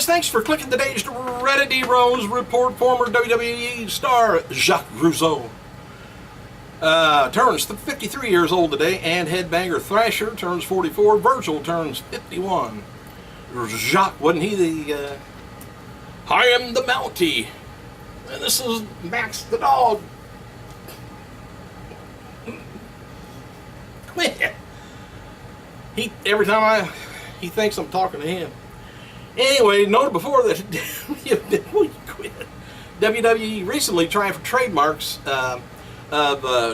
thanks for clicking today's Reddit Rose report. Former WWE star Jacques Rougeau turns 53 years old today, and headbanger Thrasher turns 44. Virgil turns 51. Jacques, wasn't he the I am the Mountie, and this is Max the dog. Every time he thinks I'm talking to him. Anyway, noted before that WWE recently tried for trademarks of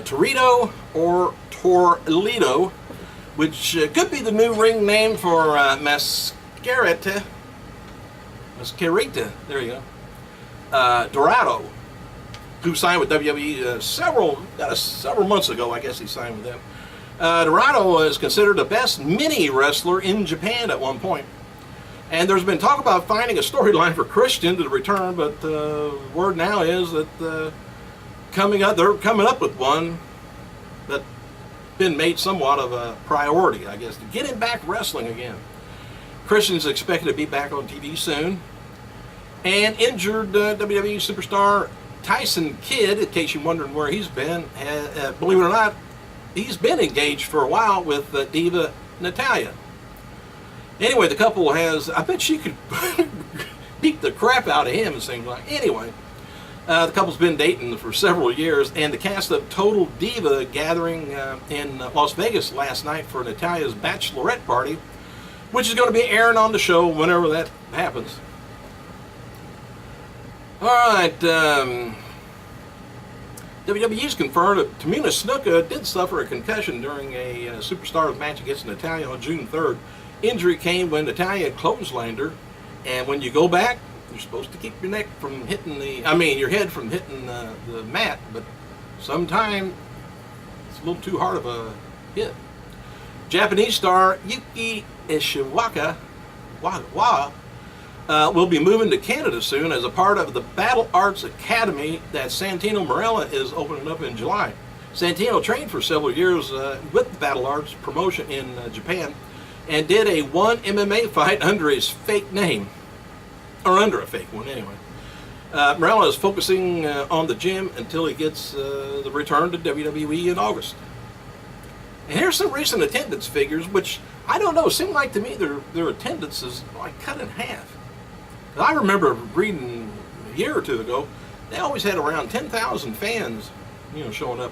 Torito or Torledo, which could be the new ring name for Mascarita. There you go. Dorado, who signed with WWE several months ago. I guess he signed with them. Dorado is considered the best mini wrestler in Japan at one point. And there's been talk about finding a storyline for Christian to return, but word now is that they're coming up with one that's been made somewhat of a priority, I guess, to get him back wrestling again. Christian's expected to be back on TV soon. And injured WWE superstar Tyson Kidd, in case you're wondering where he's been, believe it or not, he's been engaged for a while with diva Natalya. Anyway, the couple has, I bet she could beat the crap out of him, it seems like. Anyway, the couple's been dating for several years, and the cast of Total Diva gathering in Las Vegas last night for Natalya's bachelorette party, which is going to be airing on the show whenever that happens. All right, WWE's confirmed that Tamina Snuka did suffer a concussion during a Superstars match against Natalya on June 3rd. Injury came when Natalya clotheslined her, and when you go back, you're supposed to keep your neck from hitting your head from hitting the mat, but sometimes it's a little too hard of a hit. Japanese star Yuki Ishiwaka will be moving to Canada soon as a part of the Battle Arts Academy that Santino Marella is opening up in July. Santino trained for several years with the Battle Arts promotion in Japan, and did a one MMA fight under his fake name, or under a fake one anyway. Marella is focusing on the gym until he gets the return to WWE in August. And here's some recent attendance figures, which I don't know, seem like to me their attendance is like cut in half. I remember reading a year or two ago, they always had around 10,000 fans, showing up.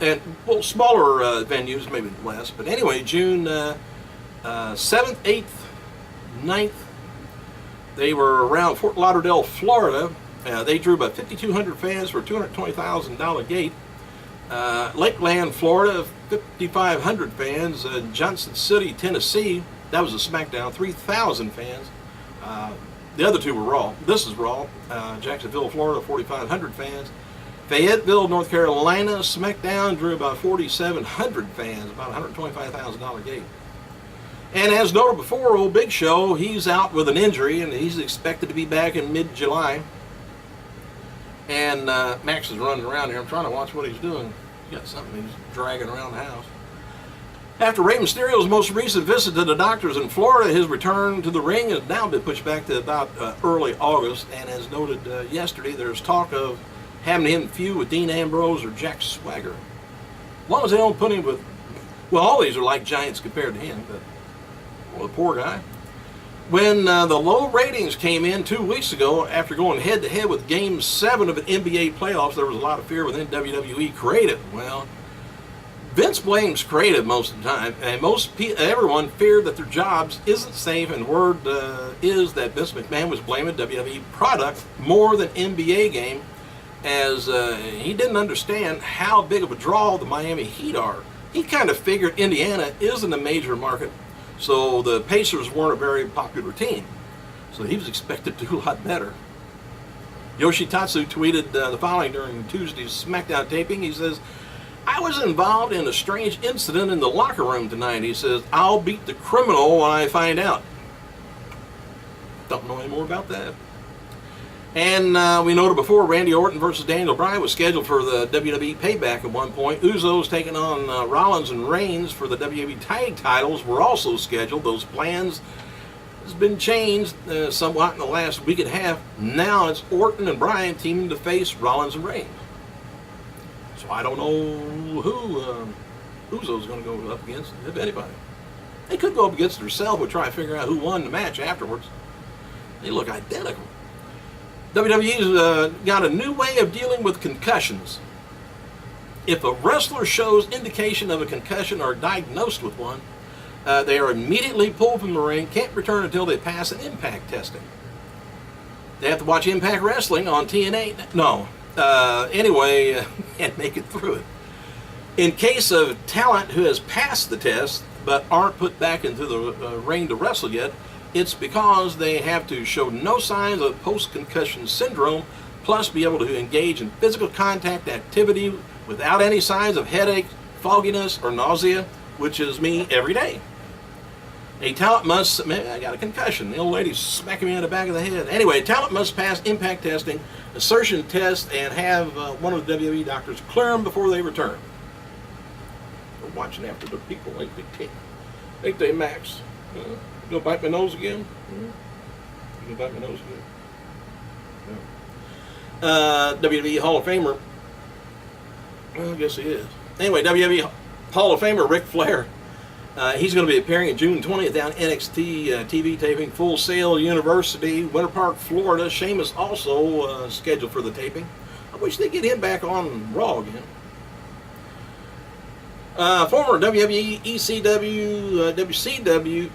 And, well, smaller venues, maybe less, but anyway, June 7th, 8th, 9th, they were around Fort Lauderdale, Florida. They drew about 5,200 fans for a $220,000 gate. Lakeland, Florida, 5,500 fans. Johnson City, Tennessee, that was a SmackDown, 3,000 fans. The other two were Raw. This is Raw. Jacksonville, Florida, 4,500 fans. Fayetteville, North Carolina, SmackDown drew about 4,700 fans, about $125,000 gate. And as noted before, old Big Show, he's out with an injury, and he's expected to be back in mid-July. And Max is running around here. I'm trying to watch what he's doing. He's got something he's dragging around the house. After Rey Mysterio's most recent visit to the doctors in Florida, his return to the ring has now been pushed back to about early August. And as noted yesterday, there's talk of having him feud with Dean Ambrose or Jack Swagger. As long as they don't put him with, well, all these are like giants compared to him, but, well, the poor guy. When the low ratings came in 2 weeks ago after going head-to-head with Game 7 of an NBA playoffs, there was a lot of fear within WWE Creative. Well, Vince blames Creative most of the time, and everyone feared that their jobs isn't safe, and word is that Vince McMahon was blaming WWE product more than NBA game, as he didn't understand how big of a draw the Miami Heat are. He kind of figured Indiana isn't a major market, so the Pacers weren't a very popular team. So he was expected to do a lot better. Yoshitatsu tweeted the following during Tuesday's SmackDown taping. He says, "I was involved in a strange incident in the locker room tonight." He says, "I'll beat the criminal when I find out." Don't know any more about that. And we noted before, Randy Orton versus Daniel Bryan was scheduled for the WWE Payback at one point. Usos taking on Rollins and Reigns for the WWE tag titles were also scheduled. Those plans has been changed somewhat in the last week and a half. Now it's Orton and Bryan teaming to face Rollins and Reigns. So I don't know who's going to go up against, if anybody. They could go up against themselves and try to figure out who won the match afterwards. They look identical. WWE's got a new way of dealing with concussions. If a wrestler shows indication of a concussion or diagnosed with one, they are immediately pulled from the ring, can't return until they pass an impact testing. They have to watch Impact Wrestling on TNA. No. Anyway, and make it through it. In case of talent who has passed the test but aren't put back into the ring to wrestle yet, it's because they have to show no signs of post-concussion syndrome, plus be able to engage in physical contact activity without any signs of headache, fogginess, or nausea, which is me every day. A talent must, man, I got a concussion. The old lady's smacking me in the back of the head. Anyway, talent must pass impact testing, assertion test, and have one of the WWE doctors clear them before they return. They're watching after the people, ain't they, Max? You gonna bite my nose again? You gonna bite my nose again? No. WWE Hall of Famer. Well, I guess he is. Anyway, WWE Hall of Famer Ric Flair. He's going to be appearing in June 20th down NXT TV taping, Full Sail University, Winter Park, Florida. Sheamus also scheduled for the taping. I wish they'd get him back on Raw again. Former WWE, ECW, WCW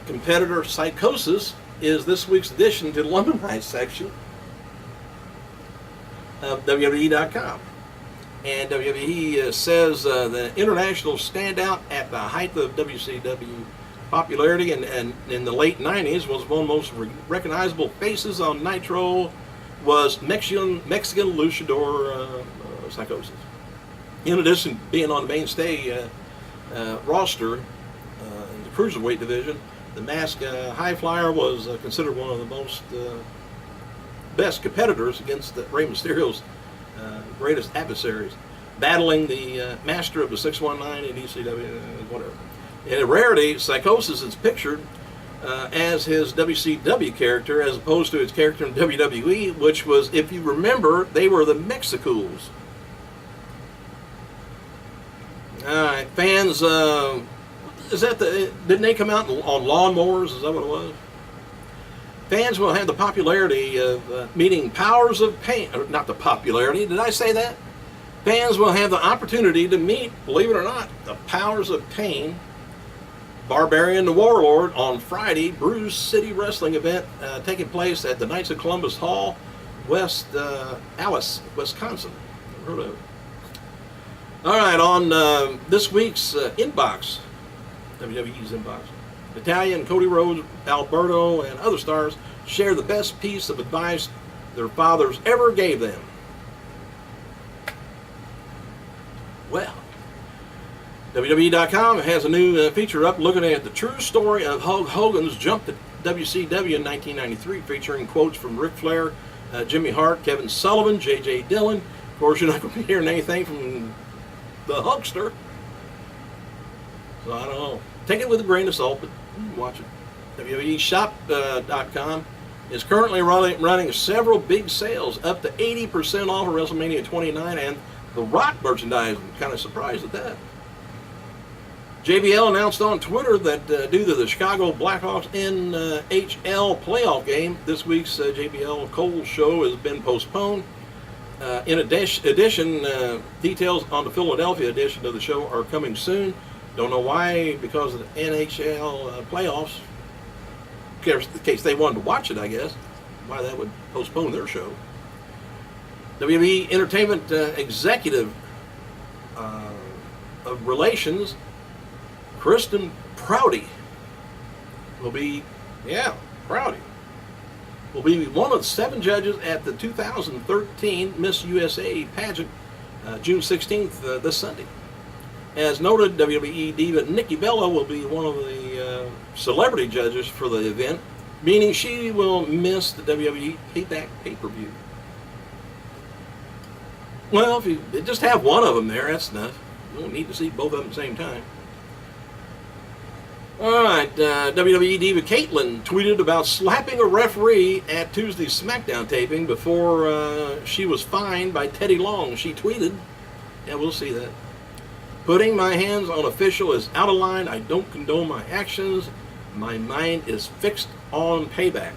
competitor Psychosis is this week's addition to the London Night section of WWE.com. And WWE says the international standout at the height of WCW popularity and in the late 90s was one of the most recognizable faces on Nitro was Mexican luchador Psychosis. In addition to being on the mainstay roster in the Cruiserweight division, the masked high flyer was considered one of the most best competitors against Rey Mysterio's greatest adversaries, battling the master of the 619 in ECW, whatever. In a rarity, Psychosis is pictured as his WCW character as opposed to his character in WWE, which was, if you remember, they were the Mexicools. Alright, fans, didn't they come out on lawnmowers? Is that what it was? Fans will have the popularity of meeting powers of pain, or not the popularity, did I say that? Fans will have the opportunity to meet, believe it or not, the powers of pain, Barbarian the Warlord on Friday, Bruce City Wrestling event taking place at the Knights of Columbus Hall, West Allis, Wisconsin. Never heard of it. All right, on this week's inbox, WWE's inbox, Natalya and Cody Rhodes, Alberto, and other stars share the best piece of advice their fathers ever gave them. Well, WWE.com has a new feature up looking at the true story of Hulk Hogan's jump to WCW in 1993, featuring quotes from Ric Flair, Jimmy Hart, Kevin Sullivan, J.J. Dillon. Of course, you're not going to be hearing anything from the Hulkster. So I don't know. Take it with a grain of salt, but watch it. WWEshop.com is currently running several big sales, up to 80% off of WrestleMania 29 and The Rock merchandise. I'm kind of surprised at that. JBL announced on Twitter that due to the Chicago Blackhawks NHL playoff game, this week's JBL Cole show has been postponed. In addition, details on the Philadelphia edition of the show are coming soon. Don't know why, because of the NHL playoffs. In case they wanted to watch it, I guess. Why that would postpone their show. WWE Entertainment Executive of Relations, Kristen Prouty, will be, Prouty, will be one of 7 judges at the 2013 Miss USA pageant, June 16th, this Sunday. As noted, WWE diva Nikki Bella will be one of the celebrity judges for the event, meaning she will miss the WWE Payback pay-per-view. Well, if you just have one of them there, that's enough. You don't need to see both of them at the same time. All right, WWE Diva Caitlyn tweeted about slapping a referee at Tuesday's SmackDown taping before she was fined by Teddy Long. She tweeted, yeah, we'll see that. Putting my hands on official is out of line. I don't condone my actions. My mind is fixed on payback.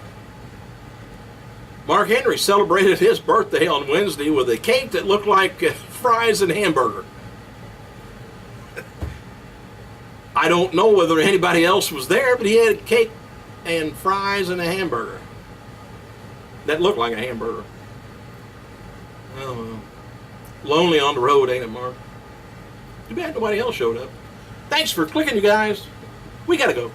Mark Henry celebrated his birthday on Wednesday with a cake that looked like fries and hamburger. I don't know whether anybody else was there, but he had a cake and fries and a hamburger that looked like a hamburger. Oh, lonely on the road, ain't it, Mark? Too bad nobody else showed up. Thanks for clicking, you guys. We gotta go.